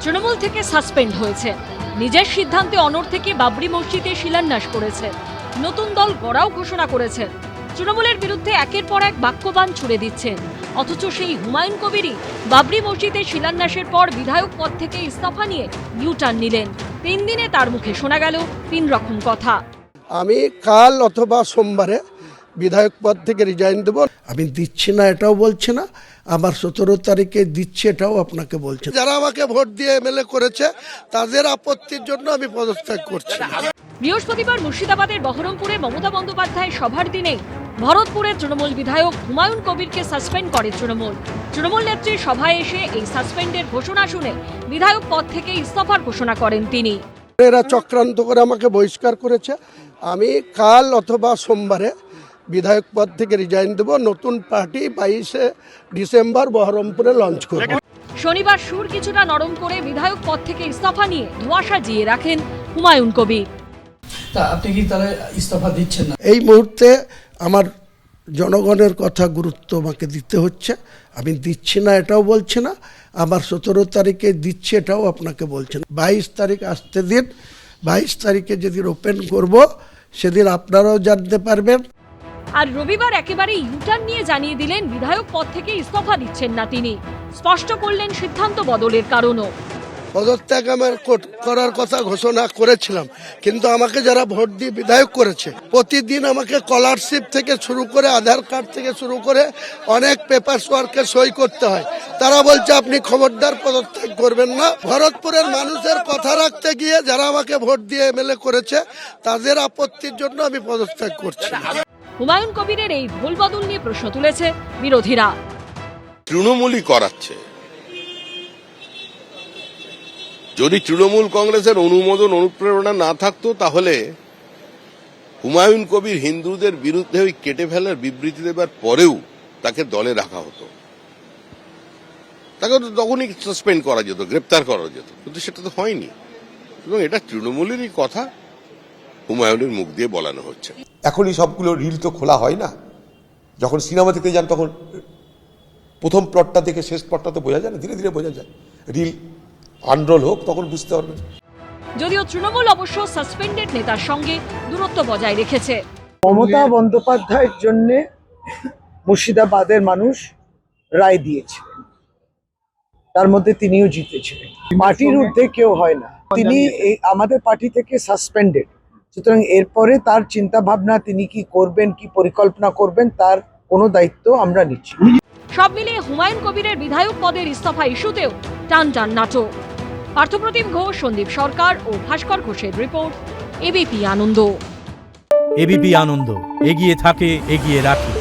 তৃণমূল থেকে সাসপেন্ড হয়েছে, নিজের সিদ্ধান্তে অনড় থেকে বাবরি মসজিদে শিলান্যাস করেছে, নতুন দল গড়াও ঘোষণা করেছেন। তৃণমূলের বিরুদ্ধে একের পর এক বাক্যবাণ ছুড়ে দিচ্ছেন, অথচ সেই হুমায়ুন কবিরই বাবরি মসজিদে শিলান্যাসের পর বিধায়ক পদ থেকে ইস্তফা নিয়ে ইউটার্ন নিলেন। 3 দিনে তার মুখে শোনা গেল 3 রকম কথা। আমি কাল অথবা সোমবারে বিধায়ক পদ থেকে রিজাইন দেব। আমি দিচ্ছি না এটাও বলছি না, আমার 17 তারিখে দিচ্ছি এটাও আপনাকে বলছি। যারা আমাকে ভোট দিয়ে এমএলএ করেছে তাদের আপত্তির জন্য আমি পদত্যাগ করছি। বৃহস্পতিবার মুর্শিদাবাদের বহরমপুরে মমতা বন্দ্যোপাধ্যায় সভার দিনেই ভরতপুরের তৃণমূল বিধায়ক হুমায়ুন কবিরকে সাসপেন্ড করে তৃণমূল নেত্রীর সভায় এসে এই সাসপেন্ডের ঘোষণা শুনে বিধায়ক পদ থেকে ইস্তফার ঘোষণা করেন তিনি। এরা চক্রান্ত করে আমাকে বহিষ্কার করেছে। আমি কাল অথবা সোমবারে বিধায়ক পদ থেকে রিজাইন দেব। নতুন পার্টি 22শে ডিসেম্বর বহরমপুরে লঞ্চ করব। শনিবার সুর কিছুটা নরম করে বিধায়ক পদ থেকে ইস্তফা নিয়ে ধোঁয়াশা জিয়ে রাখেন হুমায়ুন কবির। আপনি কি তাহলে ইস্তফা দিচ্ছেন না? এই মুহূর্তে আমার জনগণের কথা গুরুত্ব আমাকে দিতে হচ্ছে। আমি দিচ্ছি না এটাও বলছি না, আমার 17 তারিখে দিচ্ছি এটাও আপনাকে বলছি না। 22 তারিখ আসতে দিন, 22 তারিখে যেদিন ওপেন করব সেদিন আপনারাও জানতে পারবেন। আর রবিবার একেবারে ইউটার্ন নিয়ে জানিয়ে দিলেন বিধায়ক পদ থেকে ইস্তফা দিচ্ছেন না তিনি। স্পষ্ট করলেন সিদ্ধান্ত বদলের কারণও। পদত্যাগ আমার করার কথা ঘোষণা করেছিলাম, কিন্তু আমাকে যারা ভোট দিয়ে বিধায়ক করেছে প্রতিদিন আমাকে স্কলারশিপ থেকে শুরু করে আধার কার্ড থেকে শুরু করে অনেক পেপারস ওয়ার্কে সই করতে হয়। তারা বলছে আপনি খবরদার পদত্যাগ করবেন না। ভরতপুরের মানুষের কথা রাখতে গিয়ে যারা আমাকে ভোট দিয়ে এমএলএ করেছে তাদের আপত্তির জন্য আমি পদত্যাগ করছি। হুমায়ুন কবিরের এই ভুল বদল নিয়ে প্রশ্ন তুলেছে বিরোধীরা। তৃণমূলই করাচ্ছে। যদি তৃণমূল কংগ্রেসের অনুমোদন অনুপ্রেরণা না থাকতো তাহলে হুমায়ুন কবির হিন্দুদের বিরুদ্ধে ওই কেটে ফেলার বিবৃতি দেবার পরেও তাকে দলে রাখা হতো, তাকে তো তখনই সাসপেন্ড করা যেত, গ্রেপ্তার করা যেত, কিন্তু সেটা তো হয়নি। এবং এটা তৃণমূলেরই কথা হুমায়ুনের মুখ দিয়ে বলানো হচ্ছে। এখনই সবগুলো রিল তো খোলা হয় না। যখন সিনেমা দেখতে যান তখন প্রথম প্লটটা দেখে শেষ প্লটটা তো বোঝা যায় না, ধীরে ধীরে বোঝা যায়। রিল আনরোল হোক তখন বুঝতে পারবেন। যদিও তৃণমূল অবশ্য সাসপেন্ডেড নেতার সঙ্গে দূরত্ব বজায় রেখেছে। মমতা বন্দ্যোপাধ্যায়ের জন্য মুর্শিদাবাদের মানুষ রায় দিয়েছিলেন, তার মধ্যে তিনিও জিতেছিলেন। পার্টির ঊর্ধ্বে কেউ হয় না, তিনি আমাদের পার্টি থেকে সাসপেন্ডেড। সুতরাং এরপরে তার চিন্তা ভাবনা, তিনি কি করবেন, কি পরিকল্পনা করবেন, তার কোনো দায়িত্ব আমরা নিচ্ছি। সব মিলিয়ে হুমায়ুন কবিরের বিধায়ক পদের ইস্তফা ইস্যুতেও টান নাটক। পার্থপ্রতিম ঘোষ, সন্দীপ সরকার ও ভাস্কর ঘোষের রিপোর্ট, এবিপি আনন্দ। এবিপি আনন্দ, এগিয়ে থাকে, এগিয়ে রাখে।